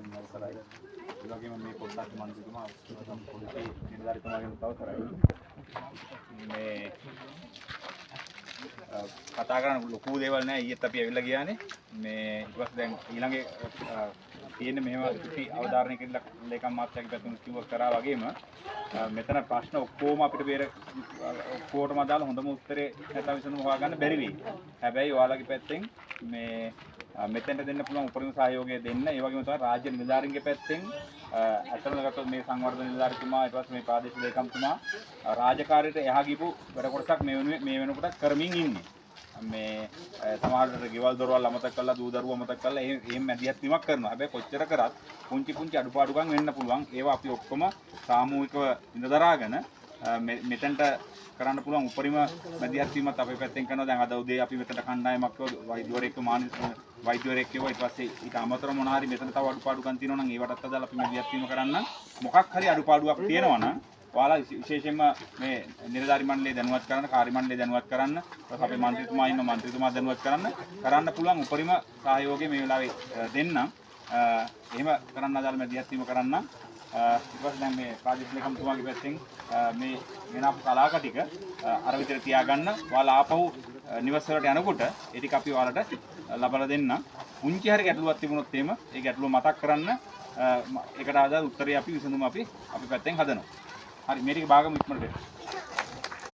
මාර්ගයෙන් අවසරයි. ඒ වගේම මේ පොත්පත් මන්ත්‍රීතුමා පොලිසිය නිලධාරීතුමාගෙන් අවසරයි. මේ කතා කරන්න ලොකු දේවල් නෑ. ඊයේත් අපි ඇවිල්ලා ගියානේ. මේ ඊට පස්සේ දැන් ඊළඟේ තියෙන්නේ මෙහෙම ඉති අවධාරණය කියලා ලේකම් මාත්‍යාගේ පැතුම් කිව්ව කරා වගේම මෙතන ප්‍රශ්න ඔක්කොම අපිට බේර ඔක්කොටම අදාළ හොඳම උත්තරේ නැත්නම් විසඳුම හොයාගන්න බැරි වෙයි. හැබැයි ඔයාලගේ පැත්තෙන් මේ මෙතෙන්ට දෙන්න පුළුවන් උපරිම සහයෝගය දෙන්න. ඒ වගේම තමයි රාජ්‍ය නිලධාරීන්ගේ පැත්තෙන් අතරම ගත්තොත් මේ සංවර්ධන නිලධාරීතුමා ඊට පස්සේ මේ ප්‍රාදේශීය ලේකම්තුමා රාජකාරියට එහා ගිහපු වැඩ කොටසක් මේ වෙනකොට කරමින් ඉන්නේ. මේ සමහරවිට ගෙවල් දොරවල් අමතක කරලා දූ දරුවෝ අමතක කරලා එහෙම මැදිහත් වීමක් කරනවා. හැබැයි කොච්චර කරත් පුංචි අඩුපාඩුකම් වෙන්න පුළුවන්. ඒවා අපි ඔක්කොම සාමූහිකව ඉඳදරාගෙන මෙතෙන්ට කරන්න පුළුවන් උපරිම මැදිහත් වීමත් අපේ පැත්තෙන් කරනවා. දැන් අද උදේ අපි මෙතනට කණ්ඩායමක් වෛද්‍යවරයෙක්ව වෛද්‍යවරයෙක් කියව ඊට පස්සේ ඊට අමතරව මොන හරි මෙතන තව අඩුපාඩුකම් තියෙනවා නම් ඒවටත් අදාළ අපි මැදිහත් වීම කරන්න මොකක් හරි අඩුපාඩුවක් තියෙනවා නම් ඔයාලා විශේෂයෙන්ම මේ නිලධාරි මණ්ඩලය දැනුවත් කරන්න, කාර්ය මණ්ඩලය දැනුවත් කරන්න, අපේ මන්ත්‍රීතුමා ඉන්න මන්ත්‍රීතුමා දැනුවත් කරන්න පුළුවන් උපරිම සහයෝගය මේ වෙලාවේ දෙන්න. එහෙම කරන්න අදාළ මැදිහත් වීම කරන්න. ඊට පස්සේ දැන් මේ ප්‍රාදේශීය ලේකම්තුමාගේ පැත්තෙන් මේ වෙනපු කලාක ටික අර විදිහට තියාගන්න. ඔයාලා ආපහු නිවස වලට යනකොට ඒ ටික අපි ඔයාලට ලබා දෙන්න. පුංචි හරි ගැටලුවක් තිබුණොත් එහෙම ඒ ගැටලුව මතක් කරන්න. ඒකට අදාළ උත්තරේ අපි විසඳුම අපි පැත්තෙන් හදනවා. හරි මේ ටික භාගම ඉක්මනට